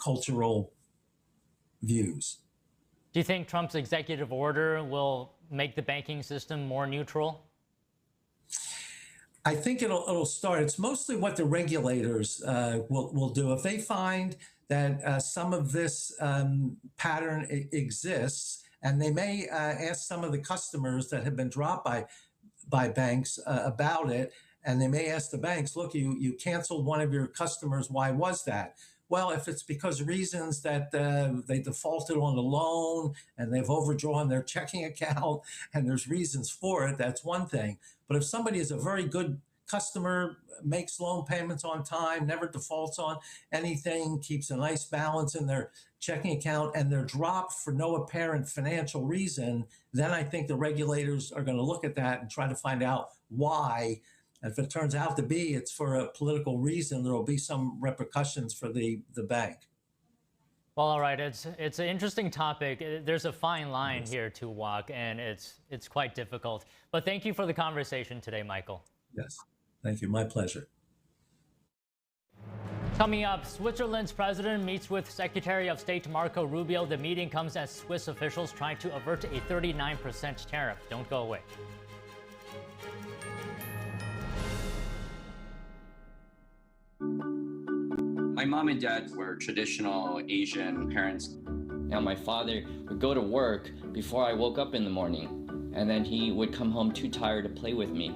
cultural views. Do you think Trump's executive order will make the banking system more neutral? I think it'll start. It's mostly what the regulators will do. If they find that some of this pattern exists, and they may ask some of the customers that have been dropped by banks about it, and they may ask the banks, look, you canceled one of your customers. Why was that? Well, if it's because reasons that they defaulted on the loan and they've overdrawn their checking account and there's reasons for it, that's one thing. But if somebody is a very good customer, makes loan payments on time, never defaults on anything, keeps a nice balance in their checking account, and they're dropped for no apparent financial reason, then I think the regulators are going to look at that and try to find out why. And if it turns out to be it's for a political reason, there will be some repercussions for the bank. Well, all right, it's an interesting topic. There's a fine line here to walk, and it's quite difficult. But thank you for the conversation today, Michael. Yes, thank you. My pleasure. Coming up, Switzerland's president meets with Secretary of State Marco Rubio. The meeting comes as Swiss officials try to avert a 39% tariff. Don't go away. My mom and dad were traditional Asian parents. Now my father would go to work before I woke up in the morning, and then he would come home too tired to play with me.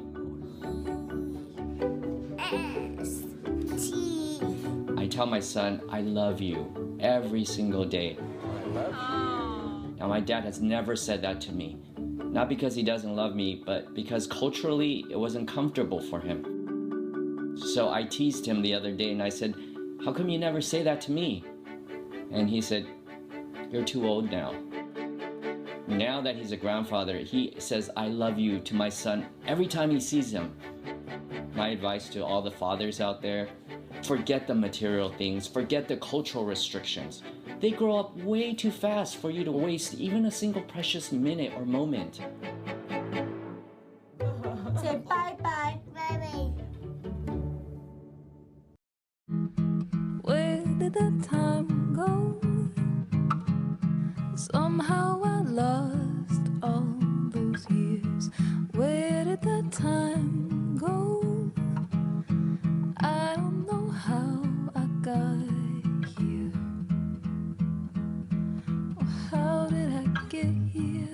I tell my son, I love you every single day. I love you. Now my dad has never said that to me. Not because he doesn't love me, but because culturally it wasn't comfortable for him. So I teased him the other day and I said, how come you never say that to me? And he said, you're too old now. Now that he's a grandfather, he says, I love you to my son every time he sees him. My advice to all the fathers out there, forget the material things, forget the cultural restrictions. They grow up way too fast for you to waste even a single precious minute or moment. Say bye-bye. Bye-bye. Where did the time go? Somehow I lost all those years. Where did the time go? I don't know how I got here. Or how did I get here?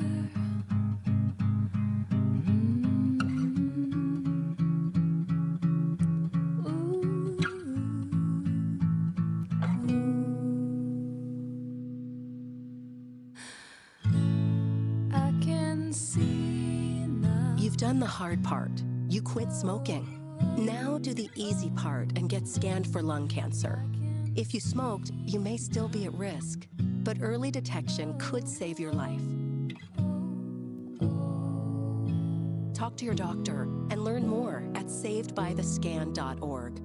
You've done the hard part. You quit smoking. Now do the easy part and get scanned for lung cancer. If you smoked, you may still be at risk, but early detection could save your life. Talk to your doctor and learn more at savedbythescan.org.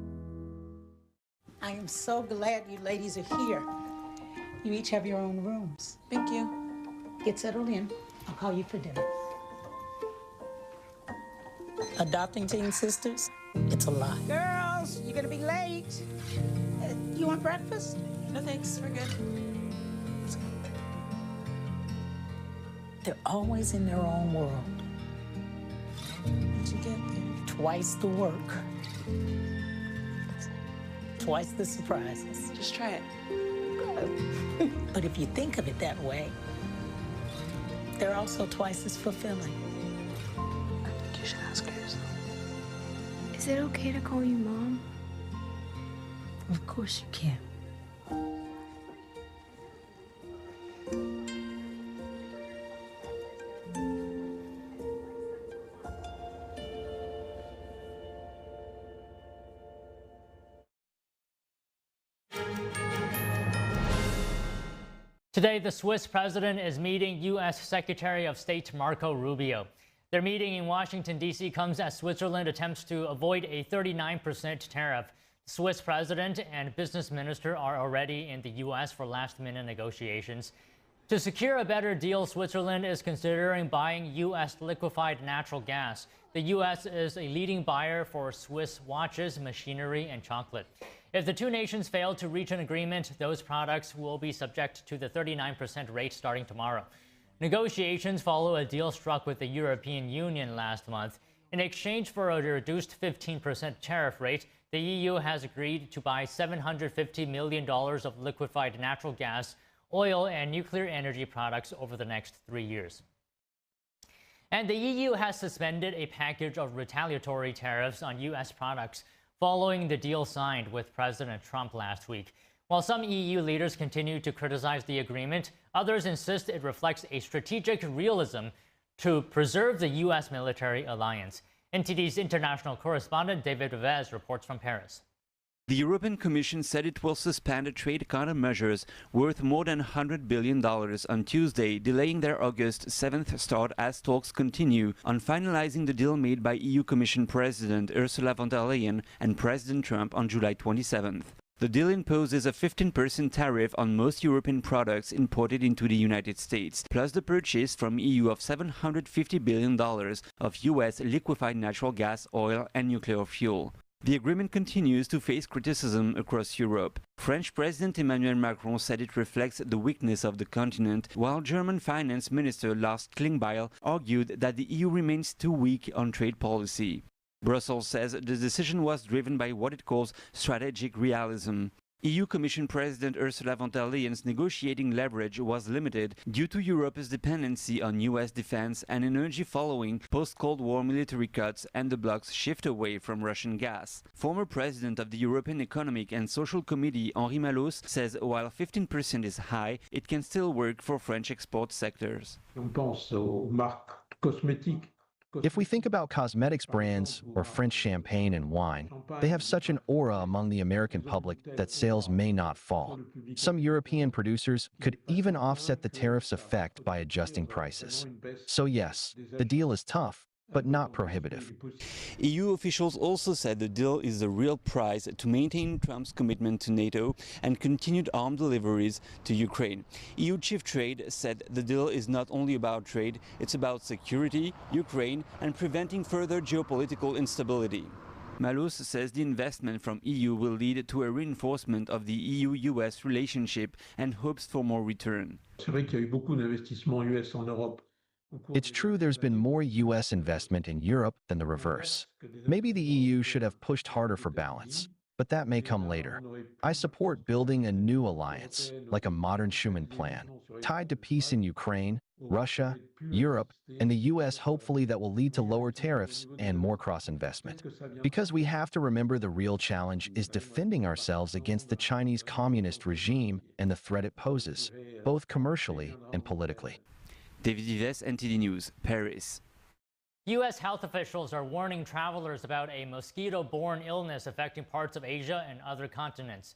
I am so glad you ladies are here. You each have your own rooms. Thank you. Get settled in. I'll call you for dinner. Adopting teen sisters, it's a lot. Girls, you're gonna be late. You want breakfast? No thanks, we're good. They're always in their own world. What'd you get there? Twice the work. Twice the surprises. Just try it. But if you think of it that way, they're also twice as fulfilling. I think you should ask her yourself. Is it okay to call you Mom? Of course you can. Today, the Swiss president is meeting U.S. Secretary of State Marco Rubio. Their meeting in Washington, D.C. comes as Switzerland attempts to avoid a 39% tariff. The Swiss president and business minister are already in the U.S. for last-minute negotiations. To secure a better deal, Switzerland is considering buying U.S. liquefied natural gas. The U.S. is a leading buyer for Swiss watches, machinery, and chocolate. If the two nations fail to reach an agreement, those products will be subject to the 39% rate starting tomorrow. Negotiations follow a deal struck with the European Union last month. In exchange for a reduced 15% tariff rate, the EU has agreed to buy $750 million of liquefied natural gas, oil, and nuclear energy products over the next 3 years. And the EU has suspended a package of retaliatory tariffs on U.S. products following the deal signed with President Trump last week. While some EU leaders continue to criticize the agreement, others insist it reflects a strategic realism to preserve the U.S. military alliance. NTD's international correspondent David Vez reports from Paris. The European Commission said it will suspend trade countermeasures worth more than $100 billion on Tuesday, delaying their August 7th start as talks continue on finalizing the deal made by EU Commission President Ursula von der Leyen and President Trump on July 27th. The deal imposes a 15% tariff on most European products imported into the United States, plus the purchase from EU of $750 billion of U.S. liquefied natural gas, oil, and nuclear fuel. The agreement continues to face criticism across Europe. French President Emmanuel Macron said it reflects the weakness of the continent, while German Finance Minister Lars Klingbeil argued that the EU remains too weak on trade policy. Brussels says the decision was driven by what it calls strategic realism. EU Commission President Ursula von der Leyen's negotiating leverage was limited due to Europe's dependency on US defense and energy following post-Cold War military cuts and the bloc's shift away from Russian gas. Former President of the European Economic and Social Committee Henri Mallos says while 15% is high, it can still work for French export sectors. If we think about cosmetics brands or French champagne and wine, they have such an aura among the American public that sales may not fall. Some European producers could even offset the tariff's effect by adjusting prices. So yes, the deal is tough, but not prohibitive. EU officials also said the deal is the real prize to maintain Trump's commitment to NATO and continued armed deliveries to Ukraine. EU Chief Trade said the deal is not only about trade, it's about security, Ukraine, and preventing further geopolitical instability. Malous says the investment from EU will lead to a reinforcement of the EU-US relationship and hopes for more return. It's true there's been more U.S. investment in Europe than the reverse. Maybe the EU should have pushed harder for balance, but that may come later. I support building a new alliance, like a modern Schuman plan, tied to peace in Ukraine, Russia, Europe, and the U.S. hopefully that will lead to lower tariffs and more cross-investment. Because we have to remember the real challenge is defending ourselves against the Chinese communist regime and the threat it poses, both commercially and politically. David Vives, NTD News, Paris. U.S. health officials are warning travelers about a mosquito-borne illness affecting parts of Asia and other continents.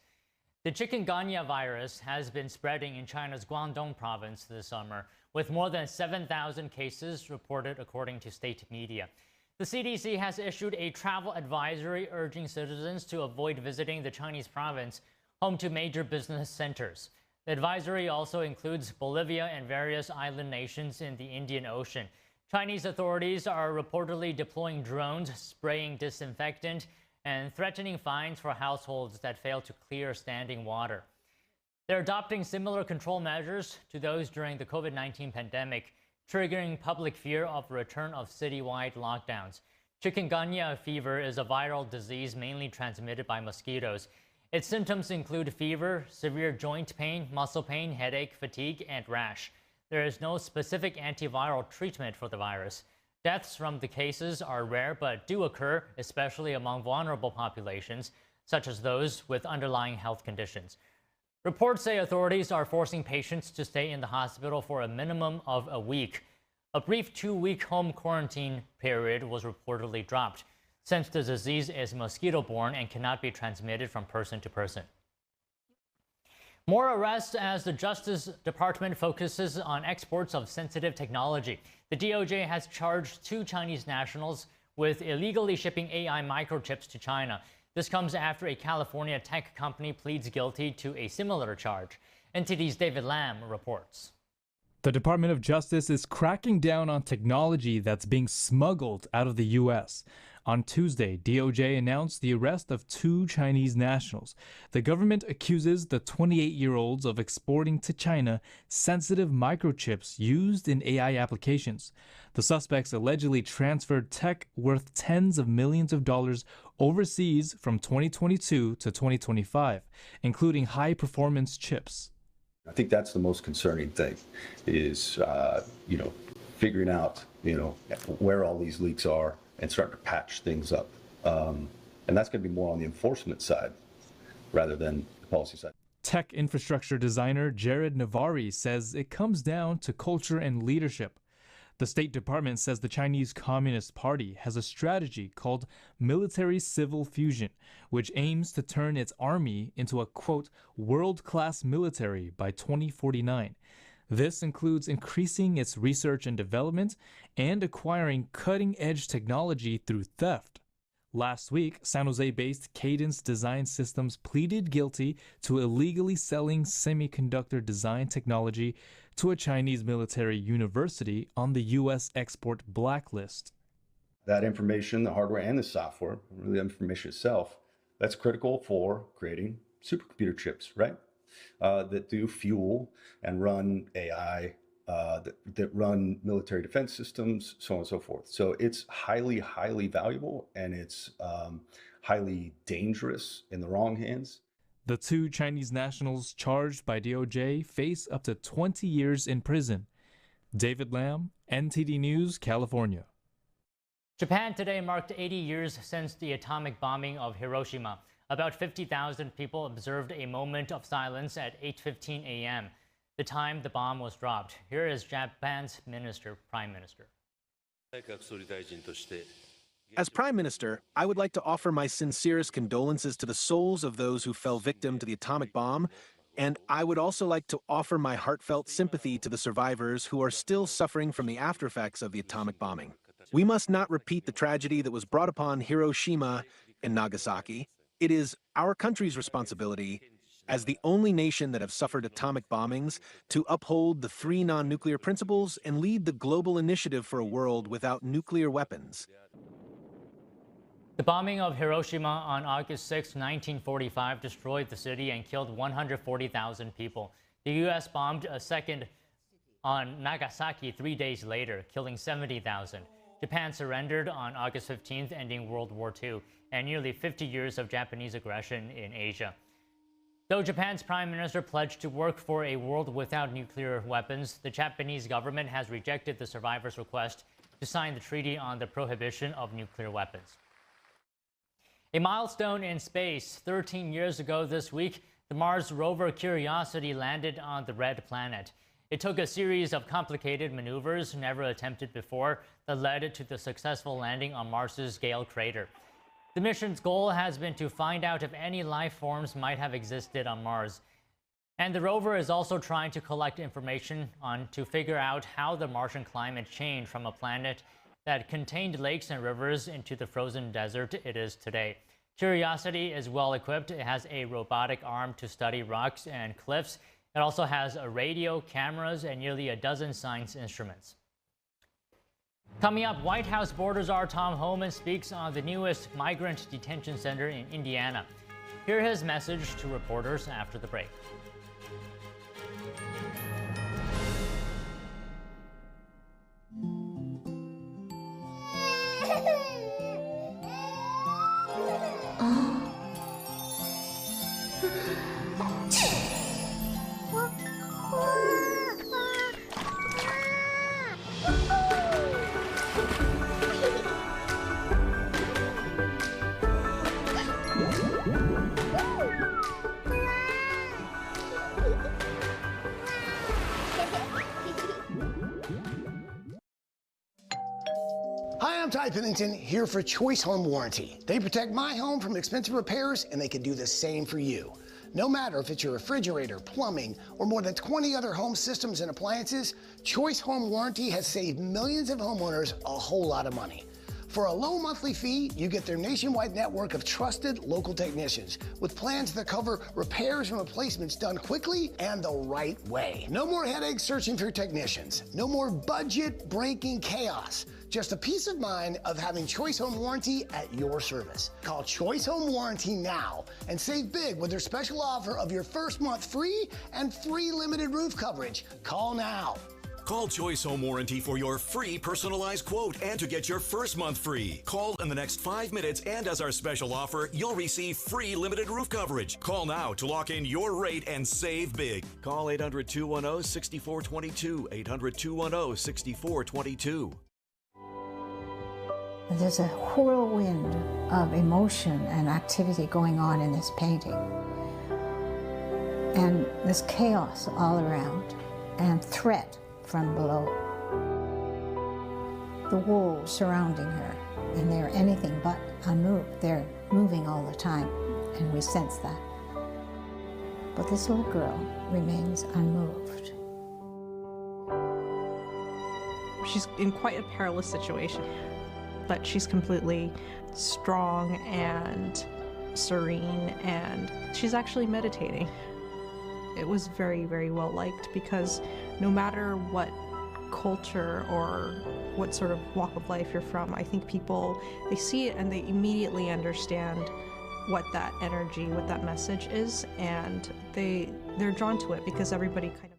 The chikungunya virus has been spreading in China's Guangdong province this summer, with more than 7,000 cases reported according to state media. The CDC has issued a travel advisory urging citizens to avoid visiting the Chinese province, home to major business centers. The advisory also includes Bolivia and various island nations in the Indian Ocean. Chinese authorities are reportedly deploying drones, spraying disinfectant, and threatening fines for households that fail to clear standing water. They're adopting similar control measures to those during the COVID-19 pandemic, triggering public fear of a return of citywide lockdowns. Chikungunya fever is a viral disease mainly transmitted by mosquitoes. Its symptoms include fever, severe joint pain, muscle pain, headache, fatigue, and rash. There is no specific antiviral treatment for the virus. Deaths from the cases are rare but do occur, especially among vulnerable populations, such as those with underlying health conditions. Reports say authorities are forcing patients to stay in the hospital for a minimum of a week. A brief 2-week home quarantine period was reportedly dropped, since the disease is mosquito-borne and cannot be transmitted from person to person. More arrests as the Justice Department focuses on exports of sensitive technology. The DOJ has charged 2 Chinese nationals with illegally shipping AI microchips to China. This comes after a California tech company pleads guilty to a similar charge. NTD's David Lam reports. The Department of Justice is cracking down on technology that's being smuggled out of the U.S. On Tuesday, DOJ announced the arrest of 2 Chinese nationals. The government accuses the 28-year-olds of exporting to China sensitive microchips used in AI applications. The suspects allegedly transferred tech worth tens of millions of dollars overseas from 2022 to 2025, including high-performance chips. I think that's the most concerning thing is, figuring out, where all these leaks are and starting to patch things up. And that's going to be more on the enforcement side rather than the policy side. Tech infrastructure designer Jared Navari says it comes down to culture and leadership. The State Department says the Chinese Communist Party has a strategy called military-civil fusion, which aims to turn its army into a, quote, world-class military by 2049. This includes increasing its research and development and acquiring cutting-edge technology through theft. Last week, San Jose-based Cadence Design Systems pleaded guilty to illegally selling semiconductor design technology to a Chinese military university on the U.S. export blacklist. That information, the hardware and the software, really the information itself, that's critical for creating supercomputer chips, right? That do fuel and run AI, that run military defense systems, so on and so forth. So it's highly, highly valuable, and it's highly dangerous in the wrong hands. The two Chinese nationals charged by DOJ face up to 20 years in prison. David Lamb, NTD News, California. Japan today marked 80 years since the atomic bombing of Hiroshima. About 50,000 people observed a moment of silence at 8:15 a.m., the time the bomb was dropped. Here is Japan's Prime Minister. As Prime Minister, I would like to offer my sincerest condolences to the souls of those who fell victim to the atomic bomb, and I would also like to offer my heartfelt sympathy to the survivors who are still suffering from the aftereffects of the atomic bombing. We must not repeat the tragedy that was brought upon Hiroshima and Nagasaki. It is our country's responsibility, as the only nation that have suffered atomic bombings, to uphold the three non-nuclear principles and lead the global initiative for a world without nuclear weapons. The bombing of Hiroshima on August 6, 1945 destroyed the city and killed 140,000 people. The U.S. bombed a second on Nagasaki 3 days later, killing 70,000. Japan surrendered on August 15th, ending World War II, and nearly 50 years of Japanese aggression in Asia. Though Japan's Prime Minister pledged to work for a world without nuclear weapons, the Japanese government has rejected the survivors' request to sign the Treaty on the Prohibition of Nuclear Weapons. A milestone in space. 13 years ago this week, the Mars rover Curiosity landed on the red planet. It took a series of complicated maneuvers never attempted before that led to the successful landing on Mars's Gale crater. The mission's goal has been to find out if any life forms might have existed on Mars. And the rover is also trying to collect information to figure out how the Martian climate changed from a planet that contained lakes and rivers into the frozen desert it is today. Curiosity is well equipped. It has a robotic arm to study rocks and cliffs. It also has a radio, cameras, and nearly a dozen science instruments. Coming up, White House border czar Tom Homan speaks on the newest migrant detention center in Indiana. Hear his message to reporters after the break. Hi, I'm Ty Pennington, here for Choice Home Warranty. They protect my home from expensive repairs, and they can do the same for you. No matter if it's your refrigerator, plumbing, or more than 20 other home systems and appliances, Choice Home Warranty has saved millions of homeowners a whole lot of money. For a low monthly fee, you get their nationwide network of trusted local technicians with plans that cover repairs and replacements done quickly and the right way. No more headaches searching for technicians. No more budget-breaking chaos. Just a peace of mind of having Choice Home Warranty at your service. Call Choice Home Warranty now and save big with their special offer of your first month free and free limited roof coverage. Call now. Call Choice Home Warranty for your free personalized quote and to get your first month free. Call in the next 5 minutes, and as our special offer, you'll receive free limited roof coverage. Call now to lock in your rate and save big. Call 800-210-6422, 800-210-6422. There's a whirlwind of emotion and activity going on in this painting. And there's chaos all around and threat from below. The walls surrounding her, and they're anything but unmoved. They're moving all the time, and we sense that. But this little girl remains unmoved. She's in quite a perilous situation. but she's completely strong and serene, and she's actually meditating. It was very, very well liked because no matter what culture or what sort of walk of life you're from, I think people, they see it and they immediately understand what that energy, what that message is, and they're drawn to it because everybody kind of